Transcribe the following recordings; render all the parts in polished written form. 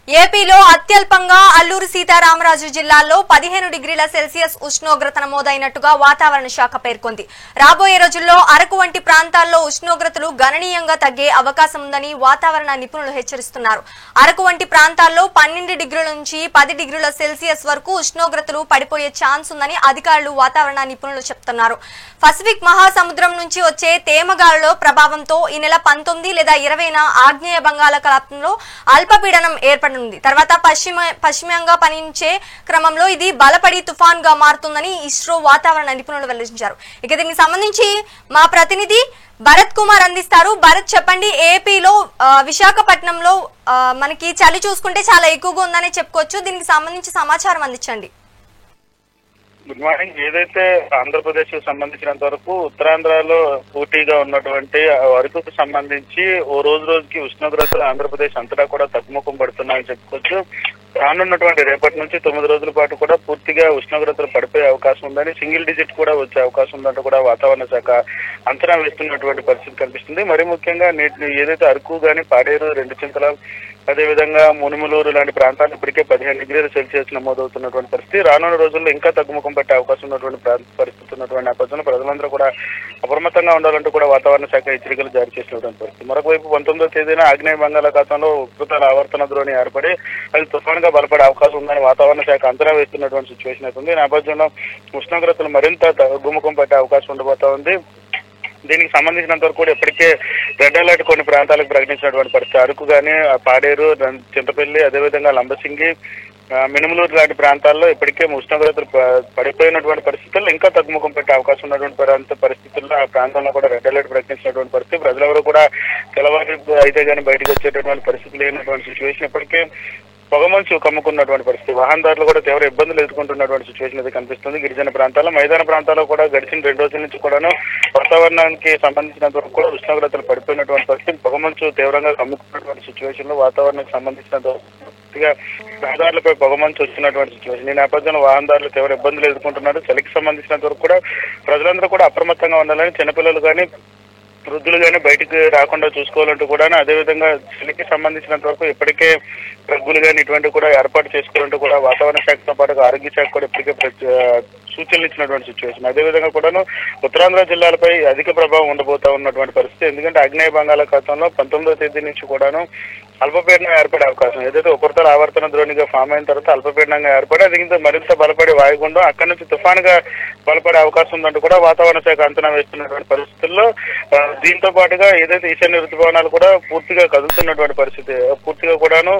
ఏపీలో అత్యల్పంగా అల్లూరు సీతారామరాజు జిల్లాలో 15 డిగ్రీల సెల్సియస్ ఉష్ణోగ్రత నమోదైనట్టుగా వాతావరణ శాఖ పేర్కొంది. రాబోయే రోజుల్లో అరకు వంటి ప్రాంతాల్లో ఉష్ణోగ్రతలు గణనీయంగా తగ్గే అవకాశం ఉందని వాతావరణ నిపుణులు హెచ్చరిస్తున్నారు. అరకు వంటి ప్రాంతాల్లో 12 డిగ్రీల నుంచి 10 డిగ్రీల సెల్సియస్ వరకు ఉష్ణోగ్రతలు పడిపోయే ఛాన్స్ ఉందని అధికారులు వాతావరణ నిపుణులు చెప్తున్నారు. పసిఫిక్ మహాసముద్రం నుంచి వచ్చే తేమగాలుల ప్రభావంతో ఈ నెల 19 లేదా 20న ఆగ్నేయ బంగాళాఖాతంలో అల్పపీడనం ఏర్పడి తర్వాత పశ్చిమంగా పయనించే క్రమంలో ఇది బలపడి తుఫాన్ గా మారుతుందని ఇస్రో వాతావరణ నిపుణులు వెల్లడించారు. ఇక దీనికి సంబంధించి మా ప్రతినిధి భరత్ కుమార్ అందిస్తారు. భరత్, చెప్పండి, ఏపీలో విశాఖపట్నంలో మనకి చలి చూసుకుంటే చాలా ఎక్కువగా ఉందని చెప్పుకోవచ్చు. దీనికి సంబంధించి సమాచారం అందించండి. Good morning. ఏదైతే ఆంధ్రప్రదేశ్ కు సంబంధించినంత వరకు ఉత్తరాంధ్రలో పోటీగా ఉన్నటువంటి అరకుకు సంబంధించి ఓ రోజుకి ఉష్ణోగ్రతలు ఆంధ్రప్రదేశ్ అంతటా కూడా తగ్గుముఖం పడుతున్నాయని చెప్పుకోవచ్చు. రానున్నటువంటి రేపటి నుంచి 9 రోజుల పాటు కూడా పూర్తిగా ఉష్ణోగ్రతలు పడిపోయే అవకాశం ఉందని, సింగిల్ డిజిట్ కూడా వచ్చే అవకాశం ఉందంటూ కూడా వాతావరణ శాఖ అంచనా వేస్తున్నటువంటి పరిస్థితి కనిపిస్తుంది. మరి ముఖ్యంగా ఏదైతే అరకు గాని, పాడేరు, రెండుచింతల, అదేవిధంగా మునుములూరు లాంటి ప్రాంతాలు ఇప్పటికే 15 డిగ్రీల సెల్సియస్ నమోదవుతున్నటువంటి పరిస్థితి. రానున్న రోజుల్లో ఇంకా తగ్గుముఖం పట్టే అవకాశం ఉన్నటువంటి పరిస్థితి ఉన్నటువంటి నేపథ్యంలో ప్రజలందరూ కూడా అప్రమత్తంగా ఉండాలంటూ కూడా వాతావరణ శాఖ హెచ్చరికలు జారీ చేసినటువంటి పరిస్థితి. మరొక వైపు 19వ తేదీన ఆగ్నేయ బంగాళాఖాతంలో ఉపరితల ఆవర్తన ద్రోణి ఏర్పడి అది తుఫాన్ గా బలపడే అవకాశం ఉందని వాతావరణ శాఖ అంచనా వేస్తున్నటువంటి సిచ్యువేషన్ అవుతుంది. ఈ నేపథ్యంలో ఉష్ణోగ్రతలు మరింత తగ్గుముఖం పట్టే అవకాశం ఉండబోతా ఉంది. దీనికి సంబంధించినంత వరకు కూడా ఇప్పటికే రెడ్ అలర్ట్ కొన్ని ప్రాంతాలకు ప్రకటించినటువంటి పరిస్థితి. అరకు గాని, పాడేరు, చింతపల్లి, అదేవిధంగా లంబసింగి, మినుములూరు లాంటి ప్రాంతాల్లో ఇప్పటికే ఉష్ణోగ్రతలు పడిపోయినటువంటి పరిస్థితుల్లో ఇంకా తగ్గుముఖం పెట్టే అవకాశం ఉన్నటువంటి పరిస్థితుల్లో ఆ ప్రాంతంలో కూడా రెడ్ అలర్ట్ ప్రకటించినటువంటి పరిస్థితి. ప్రజలెవరూ కూడా తెల్లవారు అయితే గానీ బయటకు వచ్చేటటువంటి పరిస్థితి లేనటువంటి సిచ్యువేషన్. ఇప్పటికే పొగమంచు కమ్ముకున్నటువంటి పరిస్థితి. వాహనదారులు కూడా తీవ్ర ఇబ్బందులు ఎదుర్కొంటున్నటువంటి సిచ్యువేషన్ అయితే కనిపిస్తుంది. గిరిజన ప్రాంతాల్లో, మైదాన ప్రాంతాల్లో కూడా గడిచిన 2 రోజుల నుంచి కూడాను వాతావరణానికి సంబంధించినంత వరకు కూడా ఉష్ణోగ్రతలు పడిపోయినటువంటి పరిస్థితి. పొగమంచు తీవ్రంగా కమ్ముకున్నటువంటి సిచ్యువేషన్ లో వాతావరణానికి సంబంధించినంత రహదారులపై పొగమంచు వచ్చినటువంటి సిచ్యువేషన్. ఈ నేపథ్యంలో వాహనదారులు తీవ్ర ఇబ్బందులు ఎదుర్కొంటున్నారు. చలికి సంబంధించినంత వరకు కూడా ప్రజలందరూ కూడా అప్రమత్తంగా ఉండాలని, చిన్నపిల్లలు కానీ వృద్ధులు కానీ బయటికి రాకుండా చూసుకోవాలంటూ కూడా, అదేవిధంగా చలికి సంబంధించినంత వరకు ఇప్పటికే రగ్గులు కానీ ఇటువంటి కూడా ఏర్పాటు చేసుకోవాలంటూ కూడా వాతావరణ శాఖతో పాటు ఆరోగ్య శాఖ కూడా ఇప్పటికే సూచనలు ఇచ్చినటువంటి సిచ్యువేషన్. అదేవిధంగా కూడాను ఉత్తరాంధ్ర జిల్లాలపై అధిక ప్రభావం ఉండబోతా ఉన్నటువంటి పరిస్థితి. ఎందుకంటే ఆగ్నేయ బంగాళాఖాతంలో 19వ తేదీ నుంచి కూడాను అల్పపీడనం ఏర్పడే అవకాశం, ఏదైతే ఉపరితల ఆవర్తన ద్రోణిగా ఫామ్ అయిన తర్వాత అల్పపీడనంగా ఏర్పడి అది మరింత బలపడి వాయుగుండం అక్కడి నుంచి తుఫాన్ గా బలపడే అవకాశం ఉందంటూ కూడా వాతావరణ శాఖ అంచనా వేస్తున్నటువంటి పరిస్థితుల్లో దీంతో పాటుగా ఏదైతే ఈశాన్య ఋతుపవనాలు కూడా పూర్తిగా కదులుతున్నటువంటి పరిస్థితి. పూర్తిగా కూడాను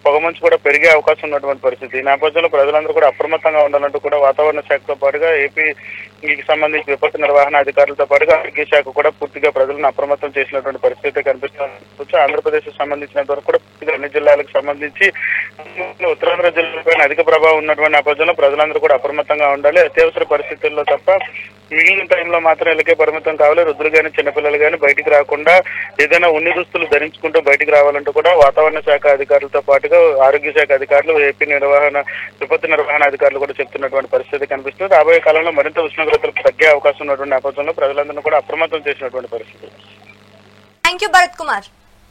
పొగమంచు కూడా పెరిగే అవకాశం ఉన్నటువంటి పరిస్థితి. ఈ నేపథ్యంలో ప్రజలందరూ కూడా అప్రమత్తంగా ఉండాలంటూ కూడా వాతావరణ శాఖతో పాటుగా ఏపీకి సంబంధించి విపత్తు నిర్వహణ అధికారులతో పాటుగా ఆరోగ్య శాఖ కూడా పూర్తిగా ప్రజలను అప్రమత్తం చేసినటువంటి పరిస్థితి కనిపిస్తుంది. ఆంధ్రప్రదేశ్ సంబంధించినంత వరకు కూడా పూర్తిగా అన్ని జిల్లాలకు సంబంధించి ఉత్తరాంధ్ర జిల్లాపై అధిక ప్రభావం ఉన్నటువంటి నేపథ్యంలో ప్రజలందరూ కూడా అప్రమత్తంగా ఉండాలి. అత్యవసర పరిస్థితుల్లో తప్ప మిగిలిన టైంలో మాత్రం ఇళ్ళకే పరిమితం కావాలి. వృద్ధులు కానీ చిన్నపిల్లలు కానీ బయటికి రాకుండా ఏదైనా ఉన్ని దుస్తులు ధరించుకుంటూ బయటికి రావాలంటూ కూడా వాతావరణ శాఖ అధికారులతో పాటుగా ఆరోగ్య శాఖ అధికారులు, ఏపీ విపత్తు నిర్వహణ అధికారులు కూడా చెప్తున్నటువంటి పరిస్థితి కనిపిస్తుంది. రాబోయే కాలంలో మరింత ఉష్ణోగ్రతలు తగ్గే అవకాశం ఉన్నటువంటి నేపథ్యంలో ప్రజలందరూ కూడా అప్రమత్తం చేసినటువంటి పరిస్థితి. థాంక్యూ భరత్ కుమార్.